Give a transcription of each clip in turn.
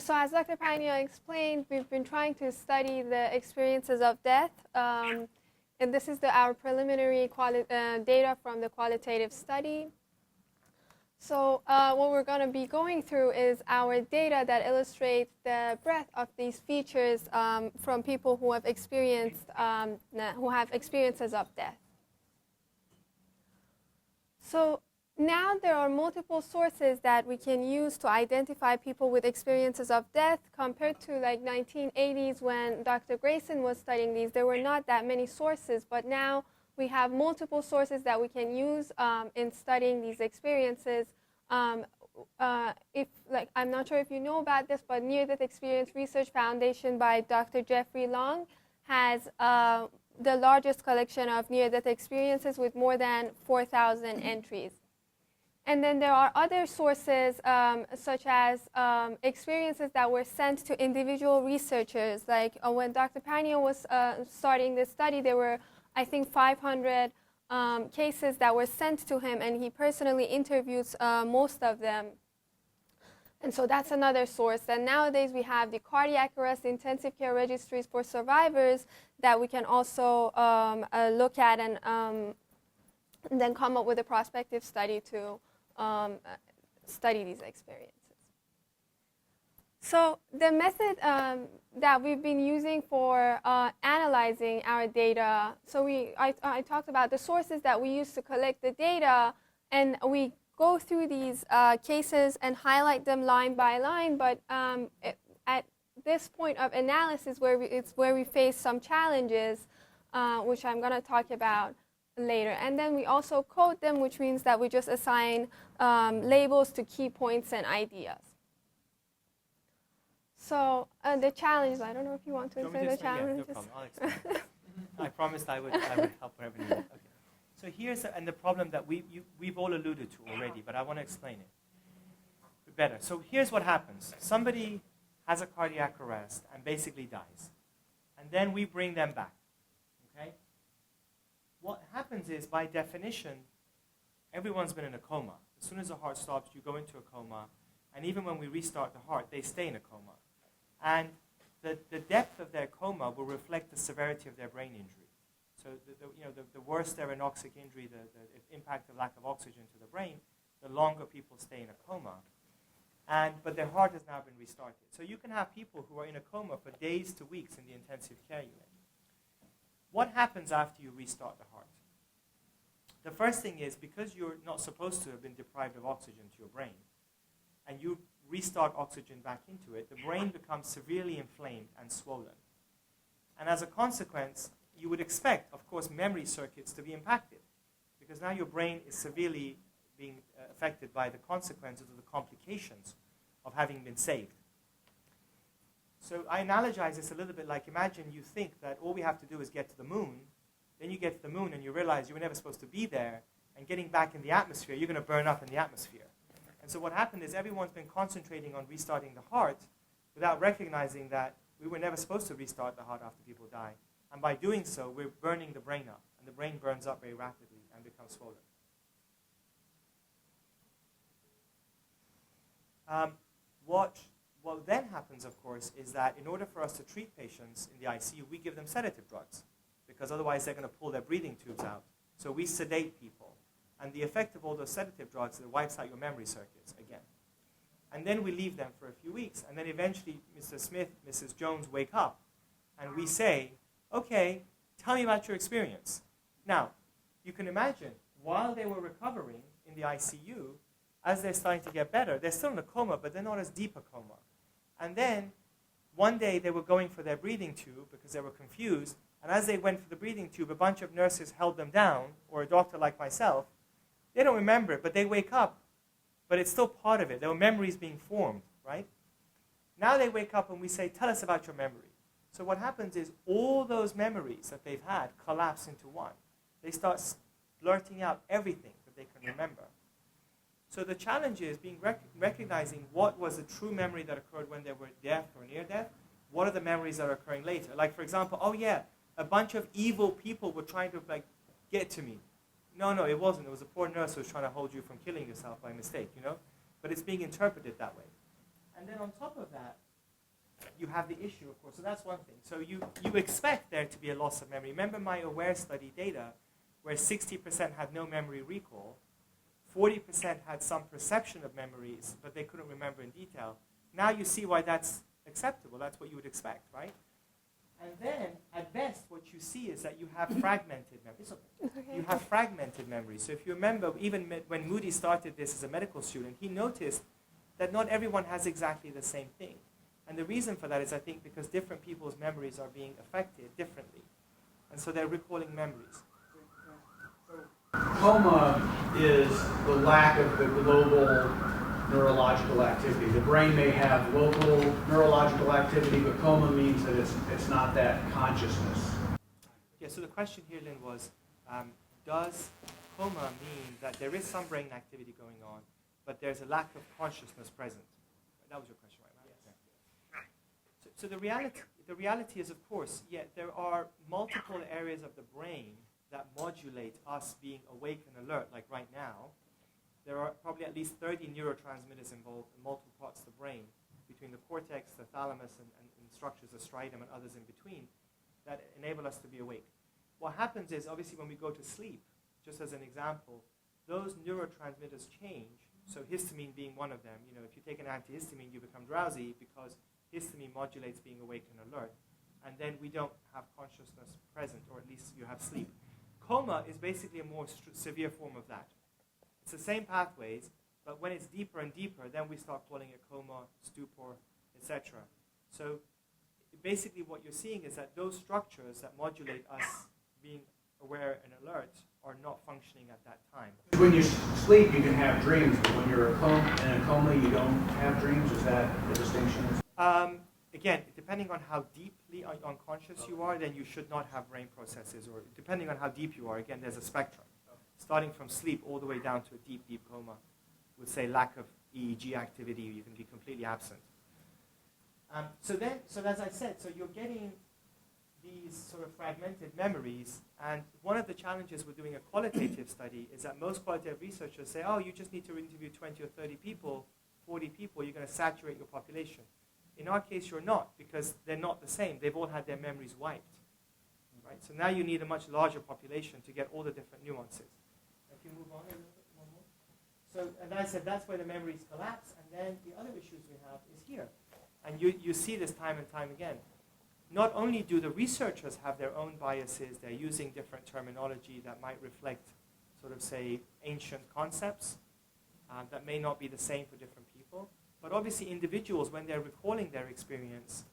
So as Dr. Parnia explained, we've been trying to study the experiences of death, and this is our preliminary data from the qualitative study. So what we're going to be going through is our data that illustrates the breadth of these features from people who have experienced experiences of death. So now there are multiple sources that we can use to identify people with experiences of death. Compared to like 1980s when Dr. Grayson was studying these, there were not that many sources, but now we have multiple sources that we can use in studying these experiences. I'm not sure if you know about this, but Near-Death Experience Research Foundation by Dr. Jeffrey Long has the largest collection of near-death experiences with more than 4,000 entries. And then there are other sources, such as experiences that were sent to individual researchers. Like when Dr. Parnia was starting this study, there were, I think, 500 cases that were sent to him, and he personally interviews most of them. And so that's another source. And nowadays we have the cardiac arrest intensive care registries for survivors that we can also look at and then come up with a prospective study to study these experiences. So the method that we've been using for analyzing our data, so I talked about the sources that we use to collect the data, and we go through these cases and highlight them line by line, but at this point of analysis it's where we face some challenges, which I'm going to talk about later. And then we also code them, which means that we just assign labels to key points and ideas. So the challenge, I don't know if you want to explain the challenge. Yeah, no problem. I'll explain. I promised I would help wherever needed. Okay. So here's the problem that we've all alluded to already, but I want to explain it better. So here's what happens. Somebody has a cardiac arrest and basically dies. And then we bring them back. Okay? What happens is, by definition, everyone's been in a coma. As soon as the heart stops, you go into a coma. And even when we restart the heart, they stay in a coma. And the depth of their coma will reflect the severity of their brain injury. So the worse their anoxic injury, the impact of lack of oxygen to the brain, the longer people stay in a coma. But their heart has now been restarted. So you can have people who are in a coma for days to weeks in the intensive care unit. What happens after you restart the heart? The first thing is, because you're not supposed to have been deprived of oxygen to your brain, and you restart oxygen back into it, the brain becomes severely inflamed and swollen. And as a consequence, you would expect, of course, memory circuits to be impacted, because now your brain is severely being affected by the consequences of the complications of having been saved. So I analogize this a little bit like, imagine you think that all we have to do is get to the moon, then you get to the moon and you realize you were never supposed to be there, and getting back in the atmosphere, you're going to burn up in the atmosphere. And so what happened is everyone's been concentrating on restarting the heart without recognizing that we were never supposed to restart the heart after people die. And by doing so, we're burning the brain up. And the brain burns up very rapidly and becomes swollen. What then happens, of course, is that in order for us to treat patients in the ICU, we give them sedative drugs, because otherwise they're going to pull their breathing tubes out. So we sedate people. And the effect of all those sedative drugs is it wipes out your memory circuits again. And then we leave them for a few weeks. And then eventually Mr. Smith, Mrs. Jones wake up. And we say, okay, tell me about your experience. Now, you can imagine, while they were recovering in the ICU, as they're starting to get better, they're still in a coma, but they're not as deep a coma. And then one day they were going for their breathing tube because they were confused. And as they went for the breathing tube, a bunch of nurses held them down, or a doctor like myself. They don't remember it, but they wake up. But it's still part of it. There were memories being formed, right? Now they wake up and we say, tell us about your memory. So what happens is all those memories that they've had collapse into one. They start blurting out everything that they can remember. So the challenge is recognizing what was a true memory that occurred when they were death or near death. What are the memories that are occurring later? Like, for example, oh yeah, a bunch of evil people were trying to get to me. No, it wasn't. It was a poor nurse who was trying to hold you from killing yourself by mistake, But it's being interpreted that way. And then on top of that, you have the issue, of course. So that's one thing. So you expect there to be a loss of memory. Remember my AWARE study data, where 60% had no memory recall, 40% had some perception of memories, but they couldn't remember in detail. Now you see why that's acceptable. That's what you would expect, right? And then, at best, what you see is that you have fragmented memories. Okay. You have fragmented memories. So if you remember, even when Moody started this as a medical student, he noticed that not everyone has exactly the same thing. And the reason for that is, I think, because different people's memories are being affected differently. And so they're recalling memories. Coma is the lack of the global neurological activity. The brain may have local neurological activity, but coma means that it's not that consciousness. Yeah, so the question here, Lynn, was, does coma mean that there is some brain activity going on, but there's a lack of consciousness present? That was your question, right? Yes. So the reality is, of course, there are multiple areas of the brain that modulate us being awake and alert, like right now. There are probably at least 30 neurotransmitters involved in multiple parts of the brain, between the cortex, the thalamus, and structures, the striatum, and others in between, that enable us to be awake. What happens is, obviously, when we go to sleep, just as an example, those neurotransmitters change. So histamine being one of them. You know, if you take an antihistamine, you become drowsy because histamine modulates being awake and alert. And then we don't have consciousness present, or at least you have sleep. Coma is basically a more severe form of that. It's the same pathways, but when it's deeper and deeper, then we start calling it coma, stupor, etc. So basically what you're seeing is that those structures that modulate us being aware and alert are not functioning at that time. When you sleep, you can have dreams, but when you're in a coma, you don't have dreams? Is that the distinction? Again, depending on how deeply unconscious you are, then you should not have brain processes, or depending on how deep you are, again, there's a spectrum. Starting from sleep all the way down to a deep, deep coma, would say lack of EEG activity, you can be completely absent. So as I said, so you're getting these sort of fragmented memories, and one of the challenges with doing a qualitative study is that most qualitative researchers say, oh, you just need to interview 20 or 30 people, 40 people, you're going to saturate your population. In our case, you're not, because they're not the same. They've all had their memories wiped. Right? So now you need a much larger population to get all the different nuances. If you move on a little bit more. So, and I said that's where the memories collapse, and then the other issues we have is here. And you see this time and time again. Not only do the researchers have their own biases, they're using different terminology that might reflect, sort of say, ancient concepts that may not be the same for different people. But obviously individuals, when they're recalling their experience,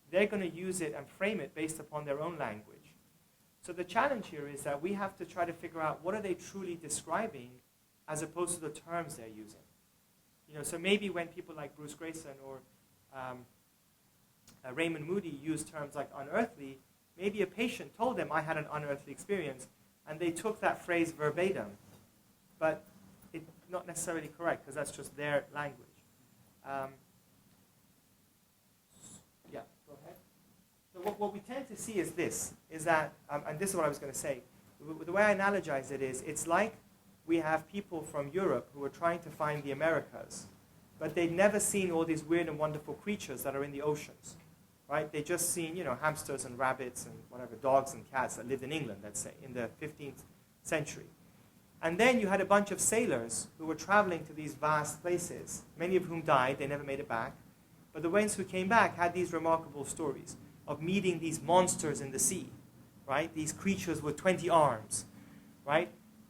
they're going to use it and frame it based upon their own language. So the challenge here is that we have to try to figure out what are they truly describing as opposed to the terms they're using. You know, so maybe when people like Bruce Grayson or Raymond Moody use terms like unearthly, maybe a patient told them, I had an unearthly experience, and they took that phrase verbatim. But it's not necessarily correct, because that's just their language. Yeah, go ahead. So what we tend to see is this, is that, and this is what I was going to say, the way I analogize it is, it's like we have people from Europe who are trying to find the Americas, but they'd never seen all these weird and wonderful creatures that are in the oceans, right? They'd just seen, you know, hamsters and rabbits and whatever, dogs and cats that lived in England, let's say, in the 15th century. And then you had a bunch of sailors who were traveling to these vast places, many of whom died, they never made it back. But the ones who came back had these remarkable stories of meeting these monsters in the sea, right? These creatures with 20 arms, right?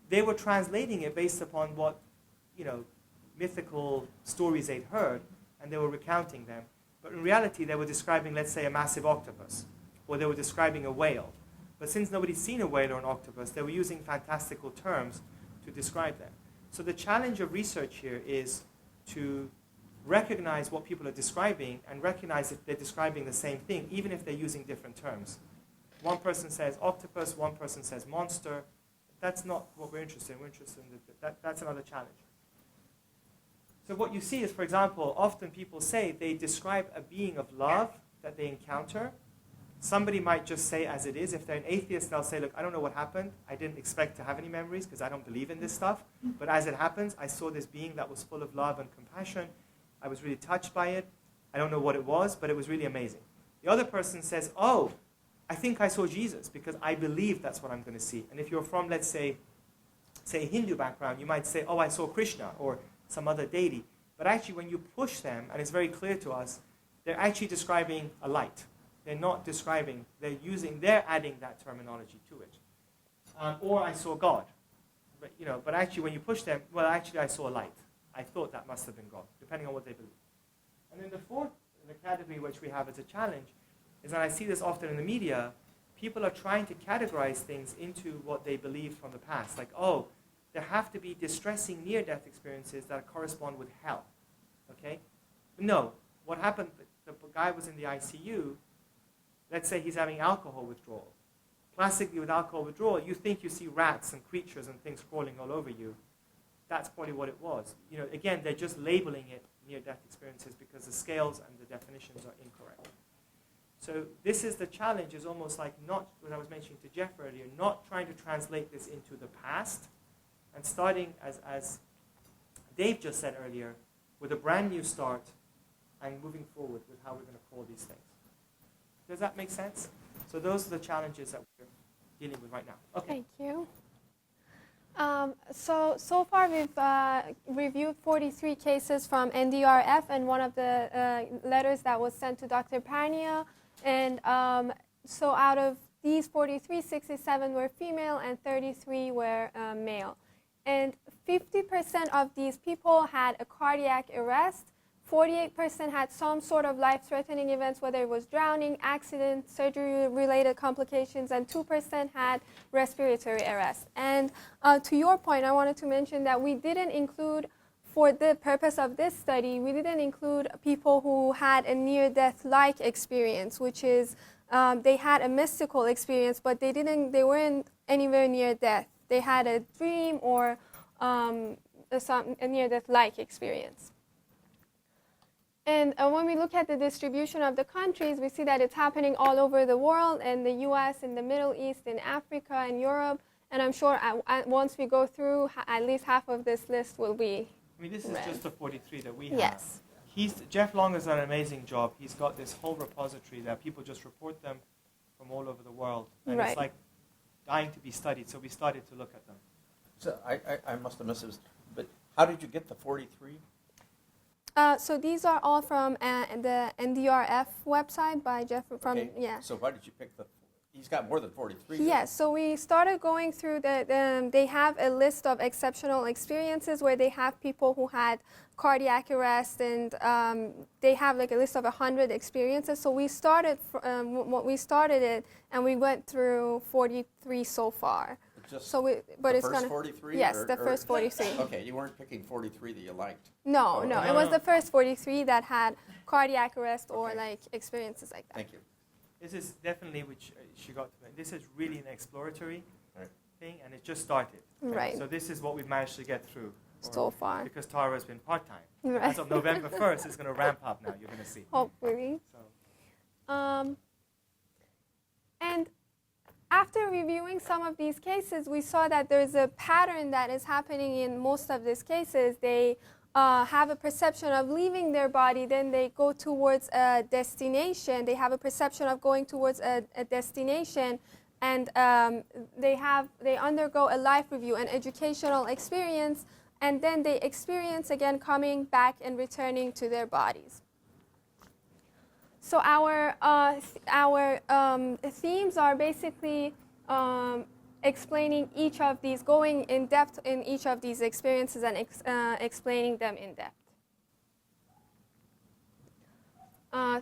They were translating it based upon what, you know, mythical stories they'd heard, and they were recounting them. But in reality, they were describing, let's say, a massive octopus, or they were describing a whale. But since nobody's seen a whale or an octopus, they were using fantastical terms to describe them. So the challenge of research here is to recognize what people are describing and recognize if they're describing the same thing, even if they're using different terms. One person says octopus, one person says monster. That's not what we're interested in. We're interested in that's another challenge. So what you see is, for example, often people say they describe a being of love that they encounter. Somebody might just say as it is. If they're an atheist, they'll say, look, I don't know what happened. I didn't expect to have any memories because I don't believe in this stuff. But as it happens, I saw this being that was full of love and compassion. I was really touched by it. I don't know what it was, but it was really amazing. The other person says, oh, I think I saw Jesus because I believe that's what I'm going to see. And if you're from, let's say a Hindu background, you might say, oh, I saw Krishna or some other deity. But actually, when you push them, and it's very clear to us, they're actually describing a light. They're not describing, they're adding that terminology to it. Or I saw God. But actually when you push them, well, actually I saw a light. I thought that must have been God, depending on what they believe. And then the fourth category which we have as a challenge is that I see this often in the media, people are trying to categorize things into what they believe from the past. Like, oh, there have to be distressing near-death experiences that correspond with hell. Okay? No. What happened, the guy was in the ICU. Let's say he's having alcohol withdrawal. Classically, with alcohol withdrawal, you think you see rats and creatures and things crawling all over you. That's probably what it was. Again, they're just labeling it near-death experiences because the scales and the definitions are incorrect. So this is the challenge, is almost like not, what I was mentioning to Jeff earlier, not trying to translate this into the past, and starting, as Dave just said earlier, with a brand new start and moving forward with how we're going to call these things. Does that make sense? So those are the challenges that we're dealing with right now. Okay. Thank you. So far we've reviewed 43 cases from NDRF, and one of the letters that was sent to Dr. Parnia. And so out of these 43, 67 were female and 33 were male. And 50% of these people had a cardiac arrest. 48% had some sort of life-threatening events, whether it was drowning, accident, surgery-related complications, and 2% had respiratory arrest. And to your point, I wanted to mention that we didn't include, for the purpose of this study, we didn't include people who had a near-death-like experience, which is they had a mystical experience, but they weren't anywhere near death. They had a dream or a near-death-like experience. And when we look at the distribution of the countries, we see that it's happening all over the world, in the US, in the Middle East, in Africa, and Europe. And I'm sure once we go through, at least half of this list will be this red. is just the 43 that we have. Yes. Jeff Long has done an amazing job. He's got this whole repository that people just report them from all over the world. And Right. it's like dying to be studied, so we started to look at them. So I must have missed this, but how did you get the 43? So these are all from the NDRF website by Jeff from, Okay. yeah. So why did you pick he's got more than 43. Yes, so we started going through they have a list of exceptional experiences where they have people who had cardiac arrest, and they have like a list of 100 experiences. So we started it, and we went through 43 so far. Just So the first 43? Yes, the first 43. Okay, you weren't picking 43 that you liked. No, Oh, no, okay. it was the first 43 that had cardiac arrest or Okay. like experiences like that. Thank you. This is definitely, which she got to, this is really an exploratory Right. thing, and it just started. Right. So this is what we've managed to get through. So far. Because Tara has been part-time. Right. As of November 1st, it's going to ramp up now, you're going to see. Hopefully. So, And after reviewing some of these cases, we saw that there's a pattern that is happening in most of these cases. They have a perception of leaving their body, then they go towards a destination. They have a perception of going towards a destination, and they undergo a life review, an educational experience, and then they experience again coming back and returning to their bodies. So our themes are basically explaining each of these, going in depth in each of these experiences and explaining them in depth.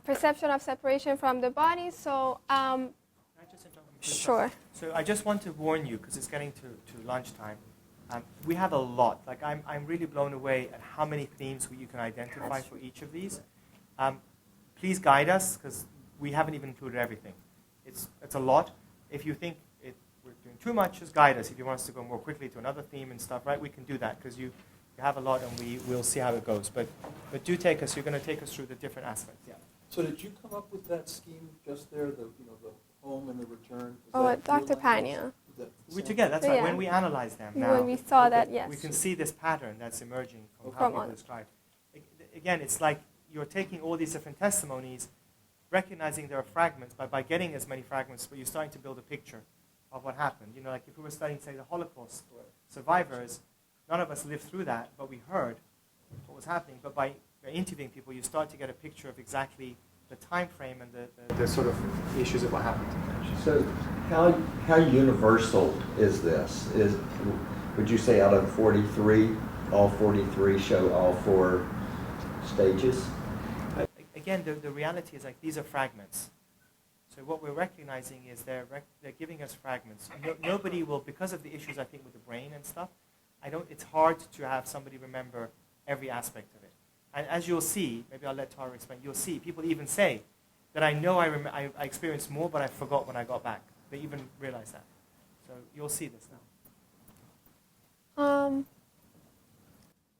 Perception of separation from the body. So can I just interrupt you? sure. So I just want to warn you, because it's getting to lunchtime. We have a lot. Like I'm really blown away at how many themes you can identify for each of these. Please guide us, because we haven't even included everything. It's a lot. If you think we're doing too much, just guide us. If you want us to go more quickly to another theme and stuff, right? We can do that, because you have a lot, and we'll see how it goes. But do take us. You're going to take us through the different aspects. Yeah. So did you come up with that scheme just there, the home and the return? Dr. Pania. We together. That's right. Yeah. When we analyze them now, When we saw that, yes. we can see this pattern that's emerging from how From people on. describe. Again, it's like you're taking all these different testimonies, recognizing there are fragments, but by getting as many fragments, but you're starting to build a picture of what happened. You know, like if we were studying, say, the Holocaust survivors, none of us lived through that, but we heard what was happening. But by interviewing people, you start to get a picture of exactly the time frame and the sort of issues of what happened. So how universal is this? Would you say out of 43, all 43 show all 4 stages? Again, the reality is like these are fragments. So what we're recognizing is they're giving us fragments. Nobody will, because of the issues I think with the brain and stuff, it's hard to have somebody remember every aspect of it. And as you'll see, maybe I'll let Tara explain, you'll see people even say that I know I experienced more, but I forgot when I got back. They even realize that. So you'll see this now.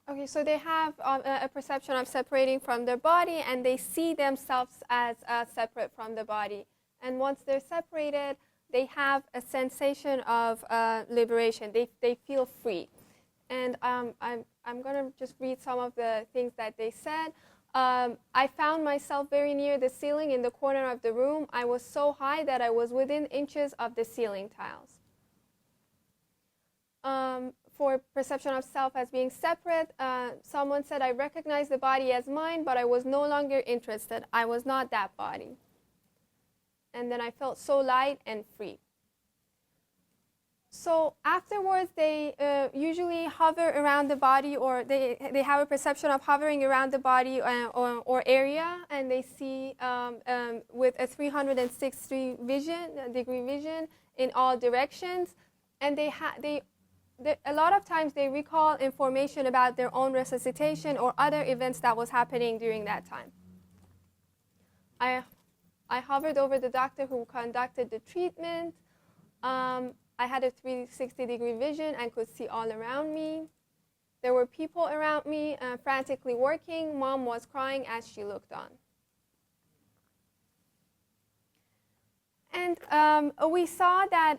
Okay, so they have a perception of separating from their body, and they see themselves as separate from the body. And once they're separated, they have a sensation of liberation. They feel free. And I'm going to just read some of the things that they said. I found myself very near the ceiling in the corner of the room. I was so high that I was within inches of the ceiling tiles. For perception of self as being separate, someone said, I recognized the body as mine, but I was no longer interested. I was not that body. And then I felt so light and free. So afterwards, they usually hover around the body, or they have a perception of hovering around the body or area, and they see with a 360 degree vision in all directions. And a lot of times they recall information about their own resuscitation or other events that was happening during that time. I hovered over the doctor who conducted the treatment. I had a 360 degree vision and could see all around me. There were people around me frantically working. Mom was crying as she looked on. And we saw that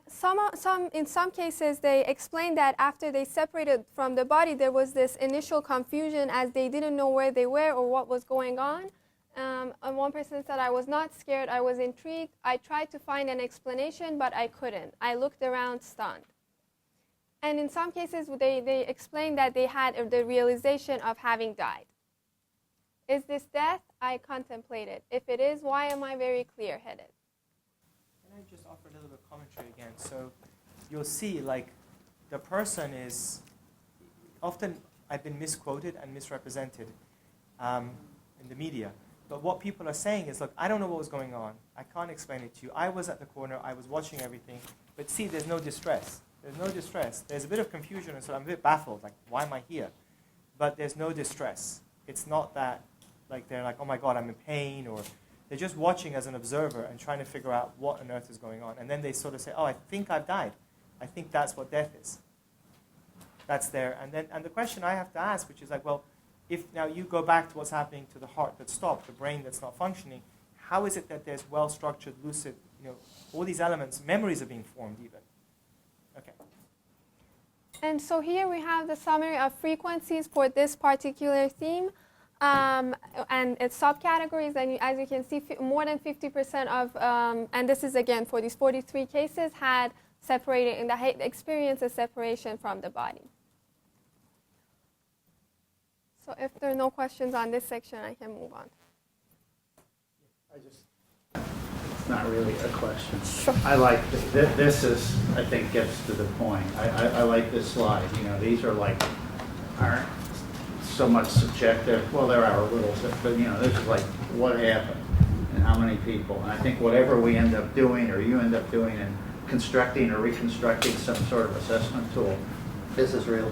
in some cases they explained that after they separated from the body, there was this initial confusion as they didn't know where they were or what was going on. And one person said, I was not scared, I was intrigued. I tried to find an explanation, but I couldn't. I looked around stunned. And in some cases, they explained that they had the realization of having died. Is this death? I contemplated. If it is, why am I very clear-headed? Can I just offer a little bit of commentary again? So you'll see, like, the person is, often I've been misquoted and misrepresented in the media. But what people are saying is, look, I don't know what was going on. I can't explain it to you. I was at the corner. I was watching everything. But see, there's no distress. There's no distress. There's a bit of confusion, and so I'm a bit baffled. Like, why am I here? But there's no distress. It's not that, like, they're like, oh, my God, I'm in pain, or they're just watching as an observer and trying to figure out what on earth is going on. And then they sort of say, oh, I think I've died. I think that's what death is. That's there. And the question I have to ask, which is like, well, if now you go back to what's happening to the heart that stopped, the brain that's not functioning, how is it that there's well-structured, lucid, all these elements, memories are being formed even? Okay. And so here we have the summary of frequencies for this particular theme. And its subcategories, and as you can see, more than 50% of, and this is again for these 43 cases, had separated, experienced a separation from the body. So if there are no questions on this section, I can move on. It's not really a question. I like this is, I think, gets to the point. I like this slide. These are like, aren't so much subjective. Well, there are a little bit, but this is like what happened and how many people. And I think whatever we end up doing, or you end up doing, and constructing or reconstructing some sort of assessment tool, this is really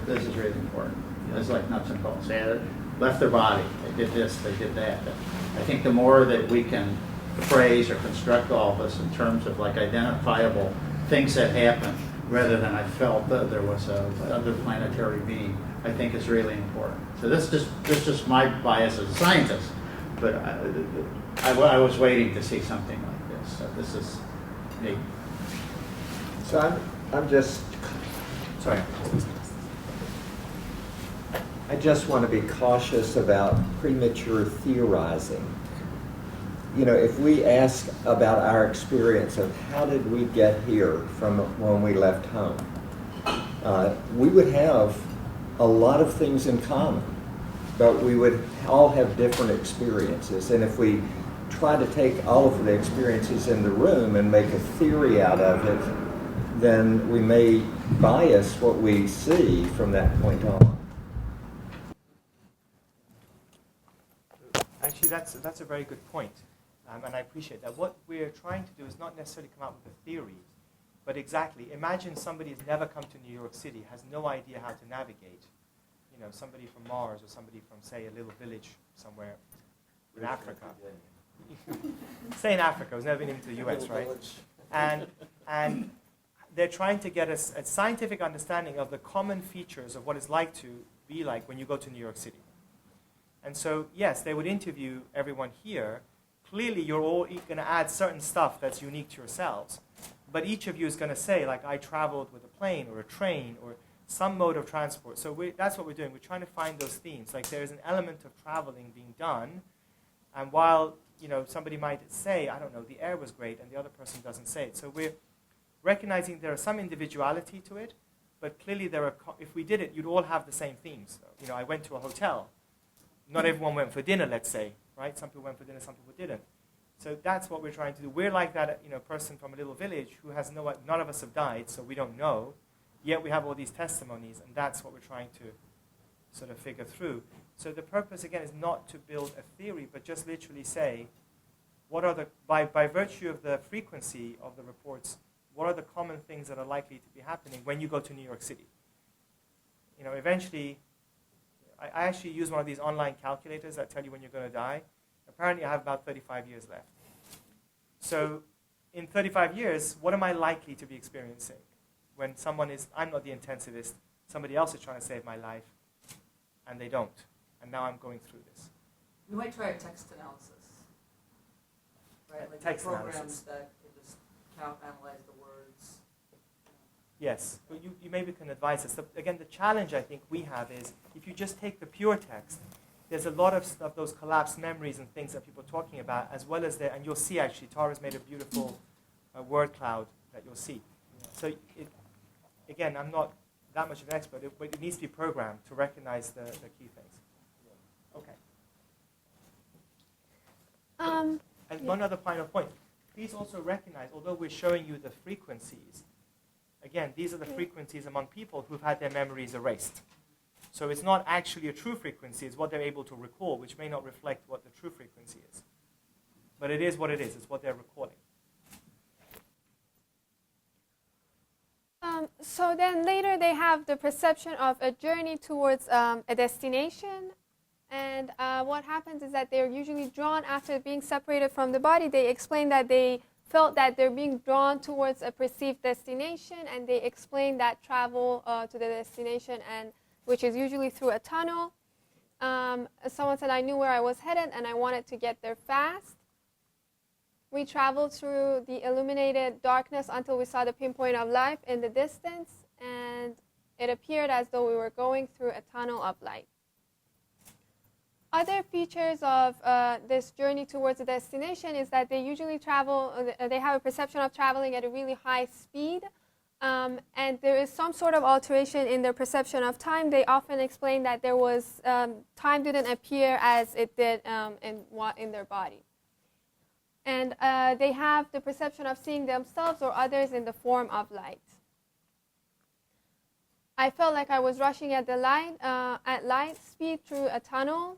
important. It's like nuts and bolts. They left their body. They did this. They did that. But I think the more that we can phrase or construct all this in terms of like identifiable things that happened, rather than I felt that there was another planetary being, I think is really important. So this is just my bias as a scientist, but I was waiting to see something like this. So this is neat. So I'm just, Sorry. I just want to be cautious about premature theorizing. You know, if we ask about our experience of how did we get here from when we left home, we would have a lot of things in common, but we would all have different experiences. And if we try to take all of the experiences in the room and make a theory out of it, then we may bias what we see from that point on. Actually, that's a very good point, and I appreciate that. What we're trying to do is not necessarily come up with a theory, but exactly, imagine somebody has never come to New York City, has no idea how to navigate. You know, somebody from Mars or somebody from, say, a little village somewhere in Africa. Say in Africa, who's never been into the US, right? And they're trying to get a scientific understanding of the common features of what it's like to be like when you go to New York City. And so, yes, they would interview everyone here. Clearly, you're all going to add certain stuff that's unique to yourselves. But each of you is going to say, like, I traveled with a plane or a train or some mode of transport. So that's what we're doing. We're trying to find those themes. Like, there's an element of traveling being done. And while, you know, somebody might say, I don't know, the air was great, and the other person doesn't say it. So we're recognizing there is some individuality to it. But clearly, if we did it, you'd all have the same themes. You know, I went to a hotel. Not everyone went for dinner, let's say, right? Some people went for dinner, some people didn't. So that's what we're trying to do. We're like that, you know, person from a little village who has none of us have died, so we don't know. Yet we have all these testimonies, and that's what we're trying to sort of figure through. So the purpose, again, is not to build a theory, but just literally say, what are by virtue of the frequency of the reports, what are the common things that are likely to be happening when you go to New York City? You know, eventually, I actually use one of these online calculators that tell you when you're going to die. Apparently, I have about 35 years left. So in 35 years, what am I likely to be experiencing when I'm not the intensivist, somebody else is trying to save my life, and they don't. And now I'm going through this. You might try a text analysis, right? Like Text programs analysis. that can just analyze the words. Yes, but you maybe can advise us. Again, the challenge I think we have is if you just take the pure text, there's a lot of stuff, those collapsed memories and things that people are talking about, as well as and you'll see actually, Tara's made a beautiful word cloud that you'll see. So again, I'm not that much of an expert, but it needs to be programmed to recognize the key things. Okay. And one other final point. Please also recognize, although we're showing you the frequencies, again, these are the frequencies among people who've had their memories erased. So it's not actually a true frequency, it's what they're able to recall, which may not reflect what the true frequency is. But it is what it is, it's what they're recalling. So then later they have the perception of a journey towards a destination. And what happens is that they're usually drawn after being separated from the body. They explain that they felt that they're being drawn towards a perceived destination, and they explain that travel to the destination, and which is usually through a tunnel. Someone said, I knew where I was headed, and I wanted to get there fast. We traveled through the illuminated darkness until we saw the pinpoint of light in the distance, and it appeared as though we were going through a tunnel of light. Other features of this journey towards the destination is that they usually travel, they have a perception of traveling at a really high speed, and there is some sort of alteration in their perception of time. They often explain that there was, time didn't appear as it did in their body. And they have the perception of seeing themselves or others in the form of light. I felt like I was rushing at light speed through a tunnel.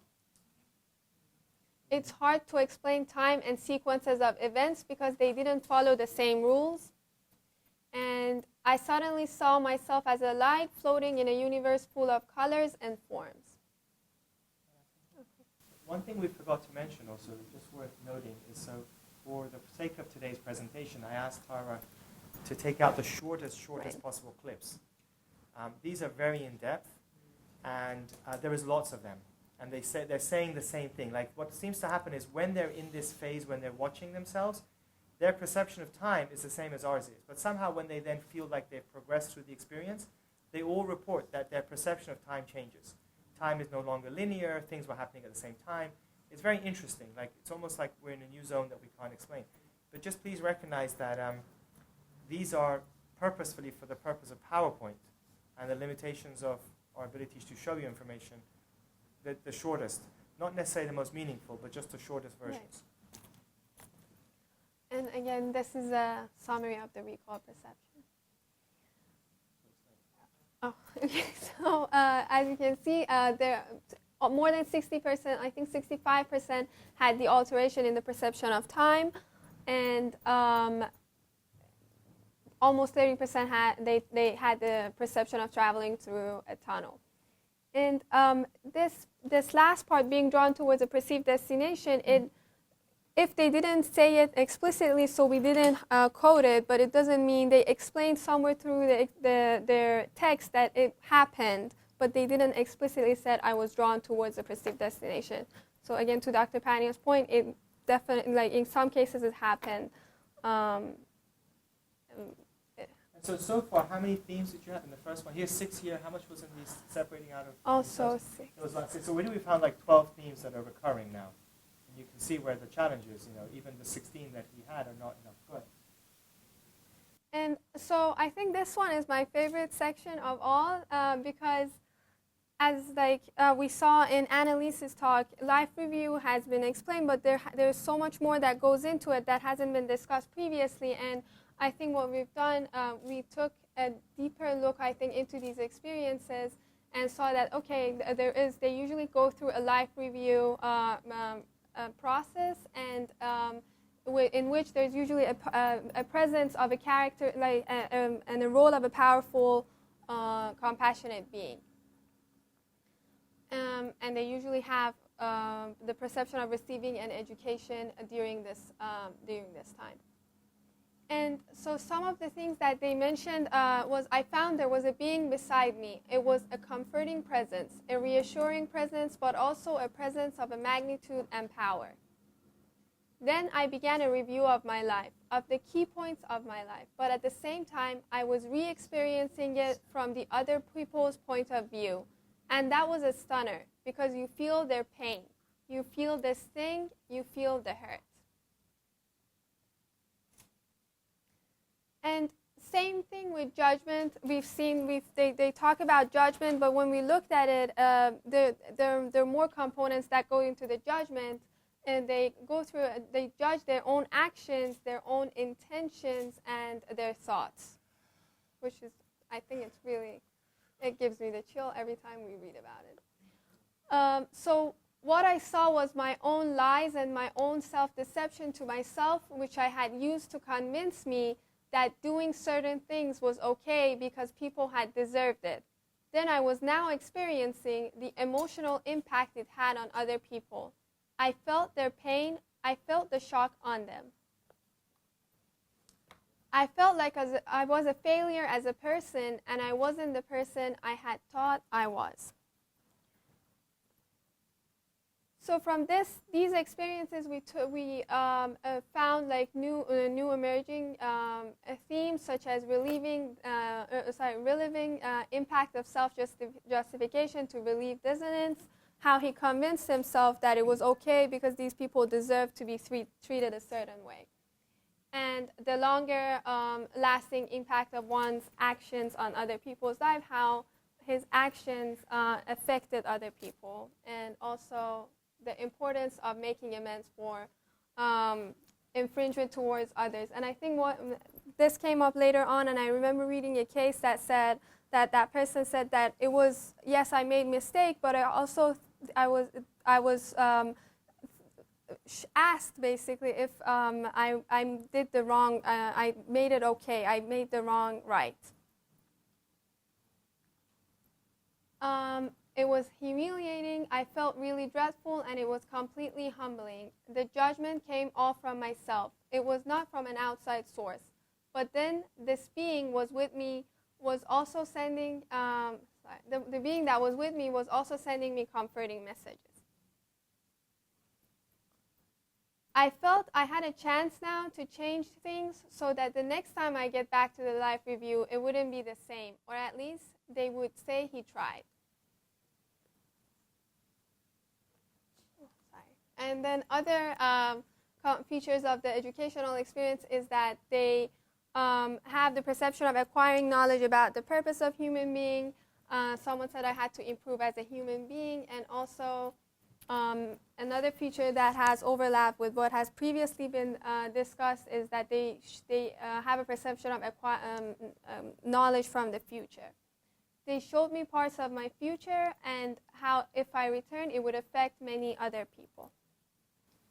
It's hard to explain time and sequences of events because they didn't follow the same rules. And I suddenly saw myself as a light floating in a universe full of colors and forms. One thing we forgot to mention also, just worth noting, is so for the sake of today's presentation, I asked Tara to take out the shortest possible clips. These are very in-depth, and there is lots of them. And they're saying the same thing. Like what seems to happen is when they're in this phase, when they're watching themselves, their perception of time is the same as ours is. But somehow when they then feel like they've progressed through the experience, they all report that their perception of time changes. time is no longer linear, things were happening at the same time. It's very interesting. Like, it's almost like we're in a new zone that we can't explain. But just please recognize that these are purposefully for the purpose of PowerPoint and the limitations of our abilities to show you information, the shortest. Not necessarily the most meaningful, but just the shortest versions. Right. And again, this is a summary of the recall perception. Oh, okay. So as you can see, there more than 60%, I think 65% had the alteration in the perception of time, and almost 30% they had the perception of traveling through a tunnel. And this last part, being drawn towards a perceived destination, if they didn't say it explicitly, so we didn't quote it, but it doesn't mean they explained somewhere through their text that it happened, but they didn't explicitly said I was drawn towards a perceived destination. So again, to Dr. Parnia's point, it definitely, like in some cases, it happened. So far, how many themes did you have in the first one? Here's 6 here. How much was in these separating out of? Also 6. It was like 6. So where do we found like 12 themes that are recurring now? And you can see where the challenge is. Even the 16 that he had are not enough. Go ahead. And so I think this one is my favorite section of all because, as we saw in Annalise's talk, life review has been explained, but there's so much more that goes into it that hasn't been discussed previously. And I think what we've done, we took a deeper look, I think, into these experiences and saw that, okay, they usually go through a life review process, and in which there's usually a presence of a character, and a role of a powerful, compassionate being. And they usually have the perception of receiving an education during this time. And so some of the things that they mentioned was, I found there was a being beside me. It was a comforting presence, a reassuring presence, but also a presence of a magnitude and power. Then I began a review of my life, of the key points of my life, but at the same time, I was re-experiencing it from the other people's point of view. And that was a stunner, because you feel their pain. You feel the sting, you feel the hurt. And same thing with judgment. They talk about judgment, but when we looked at it, there are more components that go into the judgment, and they judge their own actions, their own intentions, and their thoughts, which is, I think it gives me the chill every time we read about it. So what I saw was my own lies and my own self-deception to myself, which I had used to convince me that doing certain things was okay because people had deserved it. Then I was now experiencing the emotional impact it had on other people. I felt their pain. I felt the shock on them. I felt like I was a failure as a person, and I wasn't the person I had thought I was. So from these experiences, we found like new emerging themes, such as reliving impact of self-justification to relieve dissonance, how he convinced himself that it was okay because these people deserve to be treated a certain way, and the longer lasting impact of one's actions on other people's life, how his actions affected other people, and also the importance of making amends for infringement towards others. And I think this came up later on, and I remember reading a case that said that person said that it was, yes, I made mistake, but I was asked basically if I did the wrong, I made it okay, I made the wrong right. It was humiliating, I felt really dreadful, and it was completely humbling. The judgment came all from myself. It was not from an outside source. But then this being was with me, was also sending, the being that was with me was also sending me comforting messages. I felt I had a chance now to change things so that the next time I get back to the life review, it wouldn't be the same, or at least they would say he tried. And then other features of the educational experience is that they have the perception of acquiring knowledge about the purpose of human being. Someone said I had to improve as a human being, and also another feature that has overlap with what has previously been discussed is that they have a perception of knowledge from the future. They showed me parts of my future and how if I return, it would affect many other people.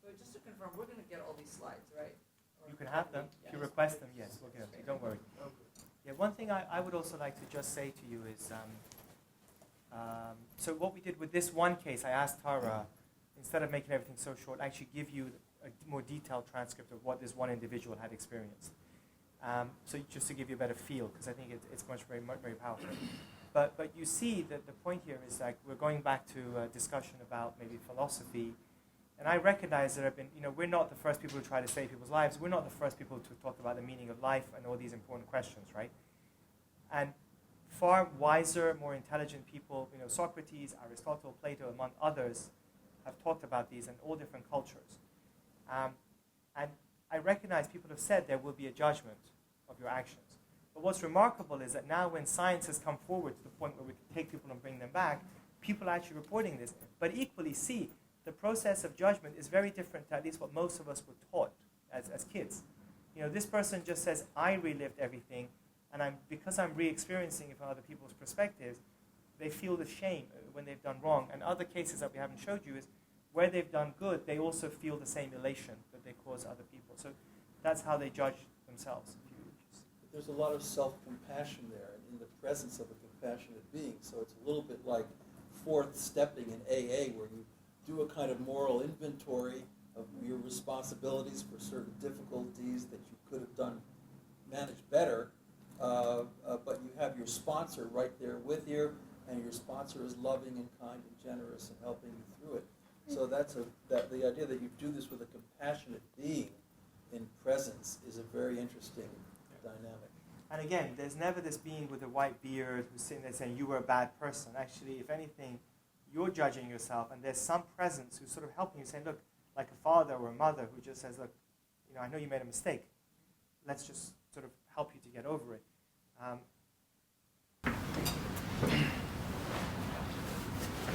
So just to confirm, we're going to get all these slides, right? You can have them. If you request them, yes, we'll get them. Don't worry. Yeah, one thing I would also like to just say to you is, so what we did with this one case, I asked Tara, instead of making everything so short, actually give you a more detailed transcript of what this one individual had experienced. So just to give you a better feel, because I think it's very powerful. But you see that the point here is like we're going back to a discussion about maybe philosophy. And I recognize there have been, we're not the first people who try to save people's lives. We're not the first people to talk about the meaning of life and all these important questions, right? And far wiser, more intelligent people, Socrates, Aristotle, Plato, among others, have talked about these in all different cultures. And I recognize people have said there will be a judgment of your actions. But what's remarkable is that now when science has come forward to the point where we can take people and bring them back, people are actually reporting this. But equally, see, the process of judgment is very different to at least what most of us were taught as kids. This person just says, I relived everything, and because I'm re-experiencing it from other people's perspectives, they feel the shame when they've done wrong. And other cases that we haven't showed you is where they've done good, they also feel the same elation that they cause other people. So that's how they judge themselves. But there's a lot of self-compassion there in the presence of a compassionate being. So it's a little bit like fourth stepping in AA, where you do a kind of moral inventory of your responsibilities for certain difficulties that you could have managed better, but you have your sponsor right there with you, and your sponsor is loving and kind and generous and helping you through it. So the idea that you do this with a compassionate being in presence is a very interesting dynamic. And again, there's never this being with a white beard who's sitting there saying you were a bad person. Actually, if anything, you're judging yourself, and there's some presence who's sort of helping you, saying, look, like a father or a mother who just says, look, I know you made a mistake. Let's just sort of help you to get over it.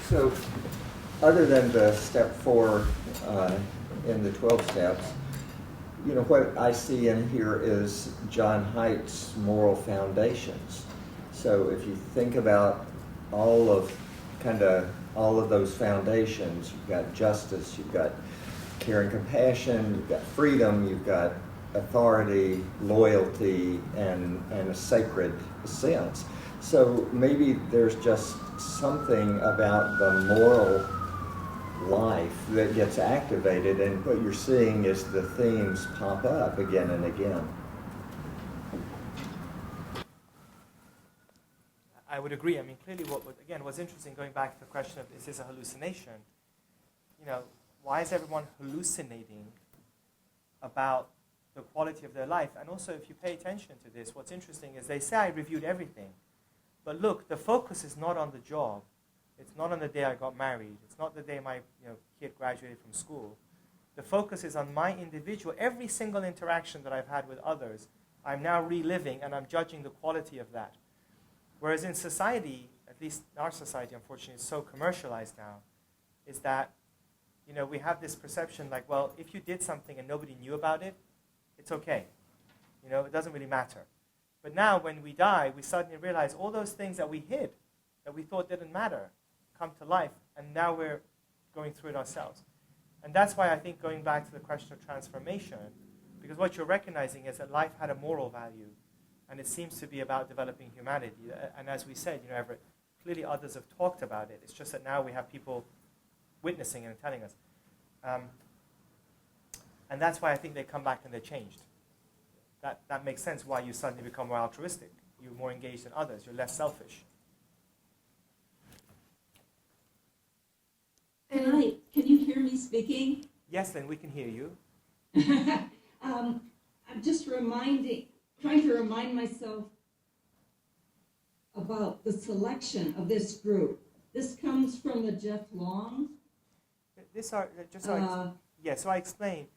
So, other than the step 4 in the 12 steps, what I see in here is John Haidt's moral foundations. So if you think about all of those foundations, you've got justice, you've got care and compassion, you've got freedom, you've got authority, loyalty, and a sacred sense. So maybe there's just something about the moral life that gets activated, and what you're seeing is the themes pop up again and again. I would agree. I mean, clearly, what's interesting, going back to the question of is this a hallucination? Why is everyone hallucinating about the quality of their life? And also, if you pay attention to this, what's interesting is they say I reviewed everything. But look, the focus is not on the job. It's not on the day I got married. It's not the day my kid graduated from school. The focus is on my individual. Every single interaction that I've had with others, I'm now reliving, and I'm judging the quality of that. Whereas in society, at least our society, unfortunately, is so commercialized now, is that we have this perception like, well, if you did something and nobody knew about it, it's okay. It doesn't really matter. But now when we die, we suddenly realize all those things that we hid, that we thought didn't matter, come to life, and now we're going through it ourselves. And that's why I think going back to the question of transformation, because what you're recognizing is that life had a moral value, and it seems to be about developing humanity. And as we said, Everett, clearly others have talked about it. It's just that now we have people witnessing and telling us. And that's why I think they come back and they're changed. That makes sense why you suddenly become more altruistic. You're more engaged than others. You're less selfish. Can you hear me speaking? Yes, then we can hear you. I'm just trying to remind myself about the selection of this group. This comes from the Jeff Long. This are just so so I explained.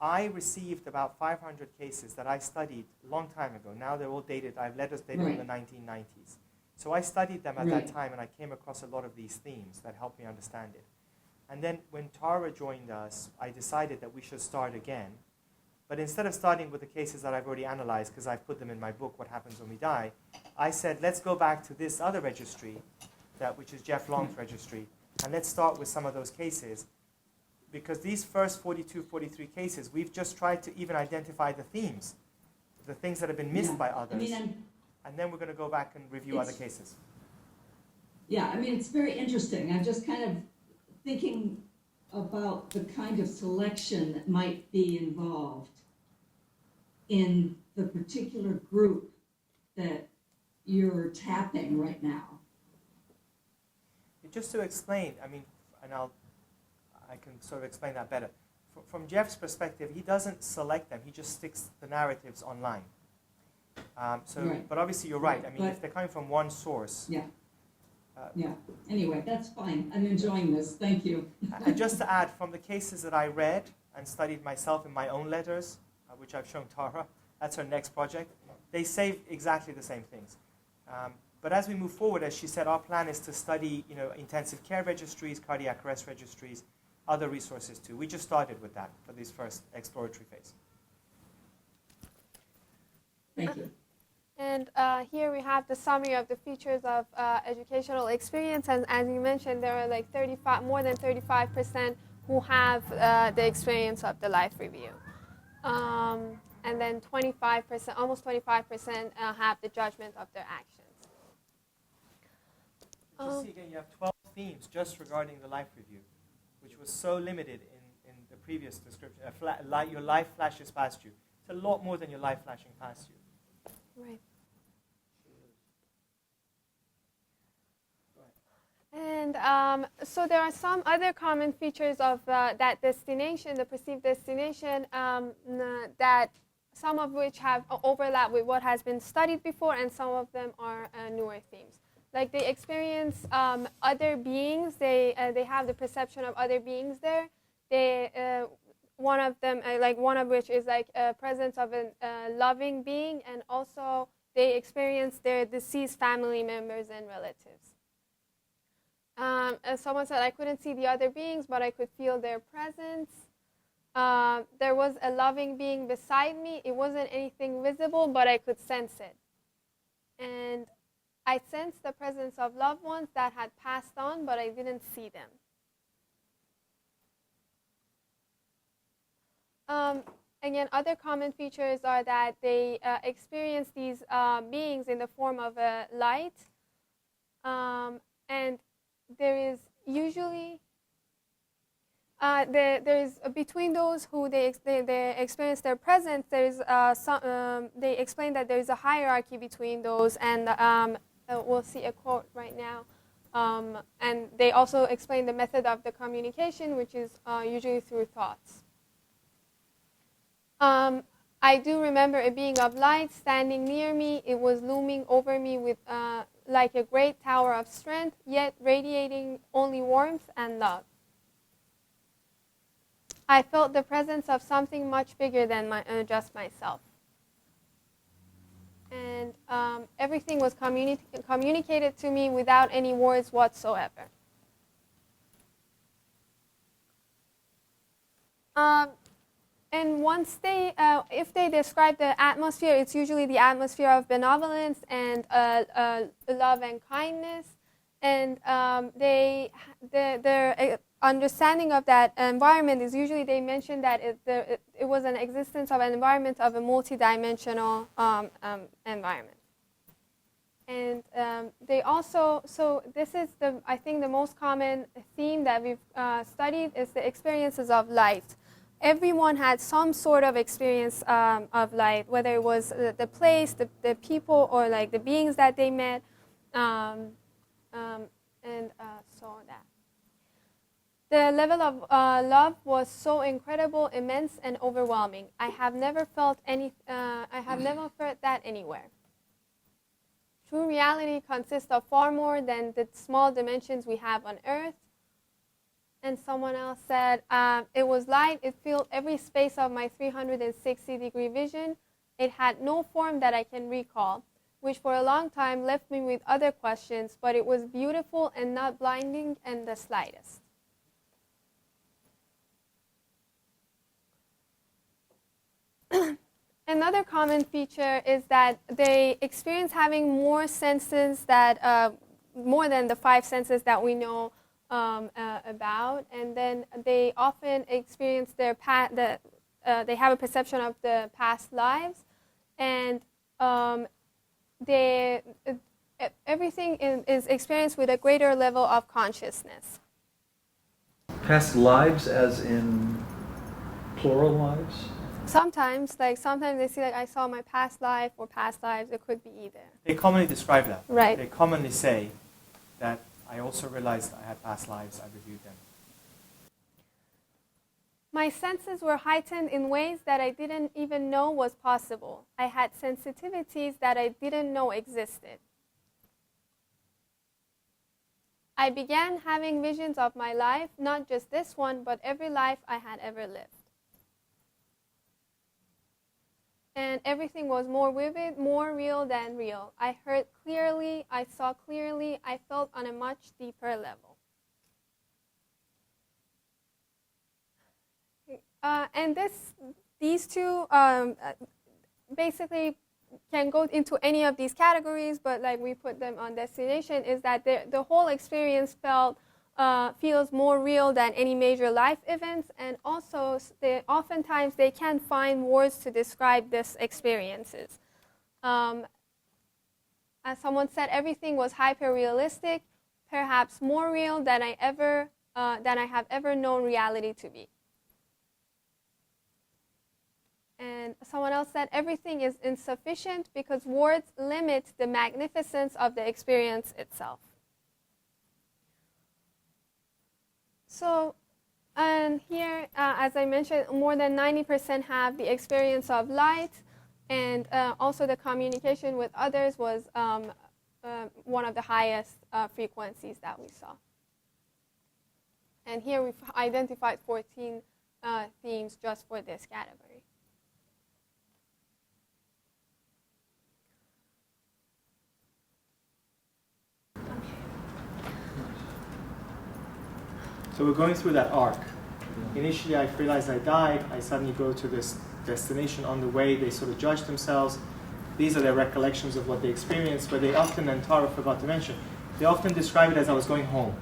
I received about 500 cases that I studied a long time ago. Now they're all dated. I have letters dated in the 1990s. So I studied them at that time, and I came across a lot of these themes that helped me understand it. And then when Tara joined us, I decided that we should start again. But instead of starting with the cases that I've already analyzed, because I've put them in my book, What Happens When We Die, I said, let's go back to this other registry, which is Jeff Long's registry, and let's start with some of those cases. Because these first 42, 43 cases, we've just tried to even identify the themes, the things that have been missed by others. And then we're going to go back and review other cases. Yeah, I mean, it's very interesting. I'm just kind of thinking about the kind of selection that might be involved in the particular group that you're tapping right now. Just to explain, I mean, and I can sort of explain that better. From Jeff's perspective, he doesn't select them. He just sticks the narratives online. But obviously you're right. I mean, if they're coming from one source. Yeah. Anyway, that's fine. I'm enjoying this. Thank you. And just to add, from the cases that I read and studied myself in my own letters, which I've shown Tara, that's her next project, they say exactly the same things. But as we move forward, as she said, our plan is to study, intensive care registries, cardiac arrest registries, other resources too. We just started with that for this first exploratory phase. Thank you. And here we have the summary of the features of educational experience. And as you mentioned, there are like more than 35% who have the experience of the life review. And then 25%, almost 25% have the judgment of their actions. You see again, you have 12 themes just regarding the life review, which was so limited in the previous description. Your life flashes past you. It's a lot more than your life flashing past you. Right. And so there are some other common features of that destination, the perceived destination, that some of which have overlap with what has been studied before, and some of them are newer themes. Like they experience other beings, they have the perception of other beings there. One of them, one of which is like a presence of a loving being, and also they experience their deceased family members and relatives. As someone said, I couldn't see the other beings, but I could feel their presence. There was a loving being beside me. It wasn't anything visible, but I could sense it. And I sensed the presence of loved ones that had passed on, but I didn't see them. Again, other common features are that they experience these beings in the form of a light, and there is usually there is between those who they experience their presence. There is they explain that there is a hierarchy between those, and we'll see a quote right now. And they also explain the method of the communication, which is usually through thoughts. I do remember a being of light standing near me. It was looming over me with like a great tower of strength, yet radiating only warmth and love. I felt the presence of something much bigger than just myself. And everything was communicated to me without any words whatsoever. And once if they describe the atmosphere, it's usually the atmosphere of benevolence and love and kindness. And their understanding of that environment is usually they mention that it was an existence of an environment of a multidimensional environment. And they also, so this is I think the most common theme that we've studied is the experiences of light. Everyone had some sort of experience of light, whether it was the place, the people, or like the beings that they met, and so that. The level of love was so incredible, immense, and overwhelming. I have never felt that anywhere. True reality consists of far more than the small dimensions we have on Earth. And someone else said, it was light, it filled every space of my 360-degree vision. It had no form that I can recall, which for a long time left me with other questions, but it was beautiful and not blinding in the slightest. Another common feature is that they experience having more senses that, more than the 5 senses that we know about, and then they often experience their they have a perception of the past lives, and everything is experienced with a greater level of consciousness. Past lives as in plural lives? Sometimes they see, like, I saw my past life or past lives. It could be either. They commonly describe that. Right. They commonly say that I also realized I had past lives, I reviewed them. My senses were heightened in ways that I didn't even know was possible. I had sensitivities that I didn't know existed. I began having visions of my life, not just this one, but every life I had ever lived. And everything was more vivid, more real than real. I heard clearly, I saw clearly, I felt on a much deeper level. And these two basically can go into any of these categories, but like we put them on destination, is that the whole experience feels more real than any major life events, and also oftentimes they can't find words to describe these experiences. As someone said, everything was hyper-realistic, perhaps more real than I have ever known reality to be. And someone else said, everything is insufficient because words limit the magnificence of the experience itself. So, and here, as I mentioned, more than 90% have the experience of light, and also the communication with others was one of the highest frequencies that we saw. And here we've identified 14 themes just for this category. So we're going through that arc. Initially, I realized I died. I suddenly go to this destination. On the way, they sort of judge themselves. These are their recollections of what they experienced, but they often, and Tara forgot to mention, they often describe it as I was going home.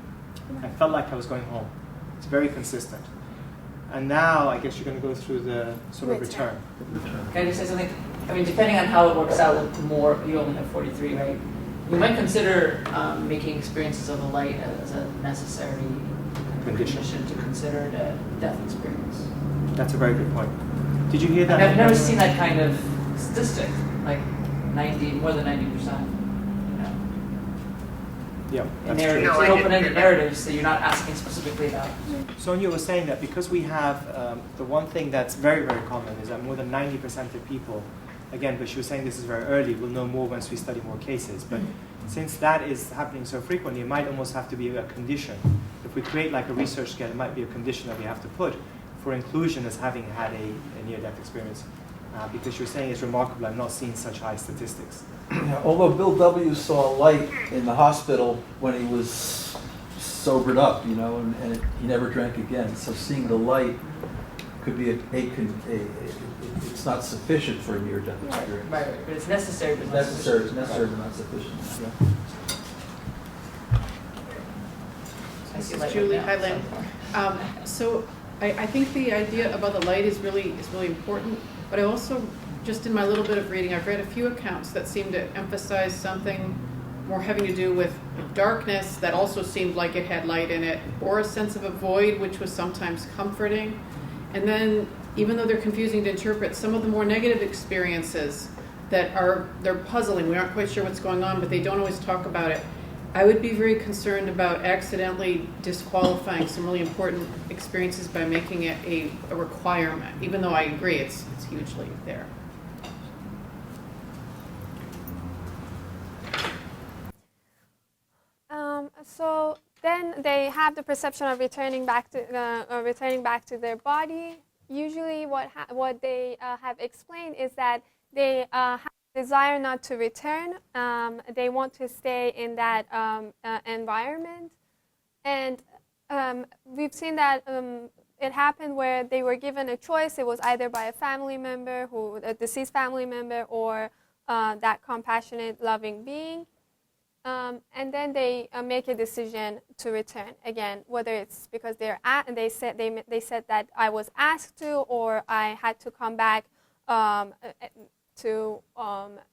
I felt like I was going home. It's very consistent. And now, I guess you're going to go through the sort of return. Can I just say something? I mean, depending on how it works out with more, you only have 43, right? You might consider making experiences of the light as a necessary condition to consider the death experience. That's a very good point. Did you hear that? I've never seen that kind of statistic, like more than 90%. Yeah, And that's true. it's an open-ended narrative, so you're not asking specifically about. Sonia was saying that because we have the one thing that's very, very common is that more than 90% of people, again, but she was saying this is very early, we'll know more once we study more cases. But since that is happening so frequently, it might almost have to be a condition. If we create like a research scale, it might be a condition that we have to put for inclusion as having had a near-death experience. Because she was saying it's remarkable, I've not seen such high statistics. Yeah, although Bill W. saw light in the hospital when he was sobered up, and he never drank again. So seeing the light could be it's not sufficient for a near-death experience. Right, but it's necessary, but not It's necessary, but not sufficient. Yeah. I see This light is Julie. right Hi, now, Lynn. So I think the idea about the light is really important. But I also, just in my little bit of reading, I've read a few accounts that seem to emphasize something more having to do with darkness that also seemed like it had light in it, or a sense of a void, which was sometimes comforting. And then, even though they're confusing to interpret, some of the more negative experiences they're puzzling. We aren't quite sure what's going on, but they don't always talk about it. I would be very concerned about accidentally disqualifying some really important experiences by making it a requirement, even though I agree it's hugely there. So then they have the perception of returning back to their body. Usually, what they have explained is that they have a desire not to return. They want to stay in that environment, and we've seen that it happened where they were given a choice. It was either by a family member, a deceased family member, or that compassionate, loving being. And then they make a decision to return again, whether it's because they said that I was asked to, or I had to come back to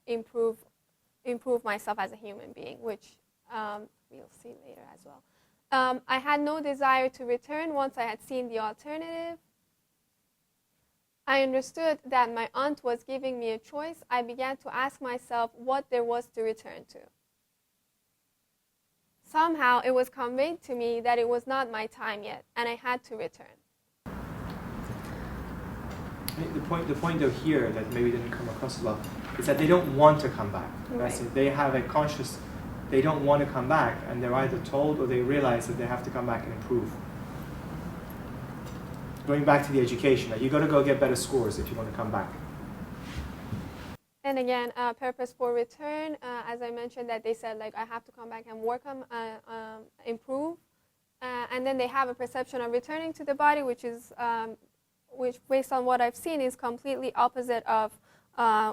improve myself as a human being, which we'll see later as well. I had no desire to return once I had seen the alternative. I understood that my aunt was giving me a choice. I began to ask myself what there was to return to. Somehow it was conveyed to me that it was not my time yet, and I had to return. The point though here that maybe didn't come across well is that they don't want to come back. Right. So they have a conscious, they don't want to come back, and they're either told or they realize that they have to come back and improve. Going back to the education, you got to go get better scores if you want to come back. And again, purpose for return, as I mentioned, that they said, like, I have to come back and work on, improve. And then they have a perception of returning to the body, which based on what I've seen, is completely opposite of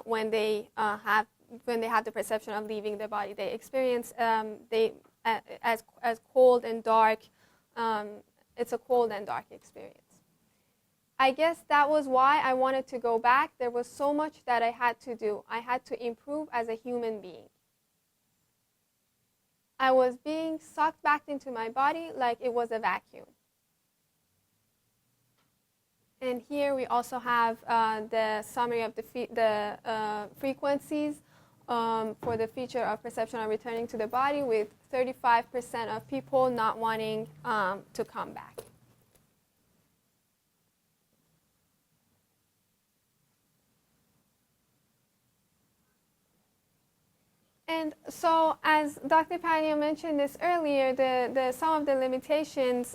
when they have the perception of leaving the body. They experience as cold and dark. It's a cold and dark experience. I guess that was why I wanted to go back. There was so much that I had to do. I had to improve as a human being. I was being sucked back into my body like it was a vacuum. And here we also have the summary of the frequencies for the feature of perception of returning to the body, with 35% of people not wanting to come back. And so, as Dr. Parnia mentioned this earlier, some of the limitations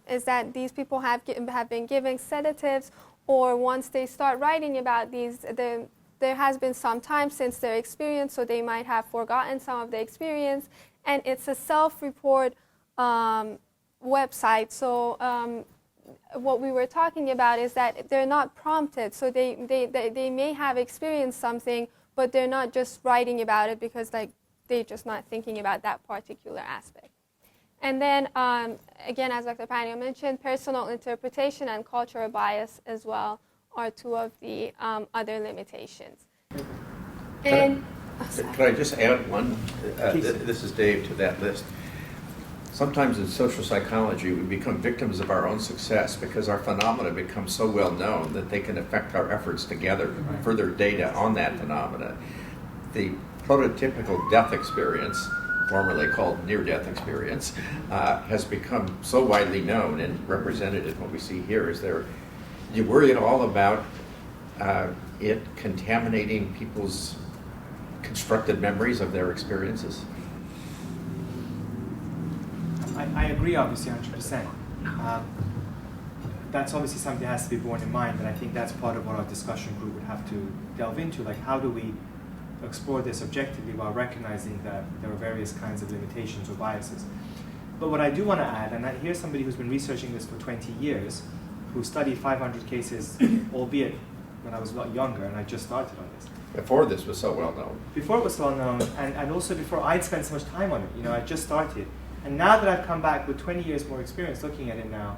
is that these people have been given sedatives, or once they start writing about these, there has been some time since their experience, so they might have forgotten some of the experience. And it's a self-report website. So what we were talking about is that they're not prompted, so they may have experienced something, but they're not just writing about it because they're just not thinking about that particular aspect. And then, again, as Dr. Parnia mentioned, personal interpretation and cultural bias as well are two of the other limitations. And could I just add one? This is Dave, to that list. Sometimes in social psychology, we become victims of our own success because our phenomena become so well known that they can affect our efforts to gather further data on that phenomena. The prototypical death experience, formerly called near-death experience, has become so widely known and represented in what we see here. Do you worry at all about it contaminating people's constructed memories of their experiences? I agree, obviously, 100%. That's obviously something that has to be borne in mind, and I think that's part of what our discussion group would have to delve into. Like, how do we explore this objectively while recognizing that there are various kinds of limitations or biases? But what I do want to add, and here's somebody who's been researching this for 20 years, who studied 500 cases, albeit when I was a lot younger, and I just started on this. Before this was so well known. Before it was well known, and also before I'd spent so much time on it. I just started. And now that I've come back with 20 years more experience looking at it now,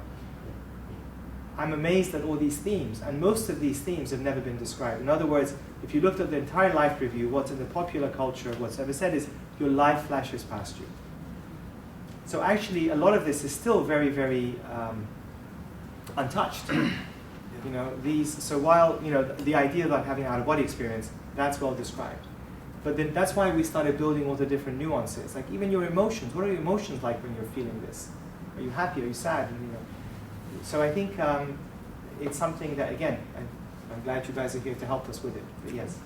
I'm amazed at all these themes, and most of these themes have never been described. In other words, if you looked at the entire life review, what's in the popular culture, what's ever said is, your life flashes past you. So actually, a lot of this is still very, very untouched. So while the idea of having an out-of-body experience, that's well described. But then that's why we started building all the different nuances. Like even your emotions. What are your emotions like when you're feeling this? Are you happy? Are you sad? So I think it's something that, again, I'm glad you guys are here to help us with it. But yes.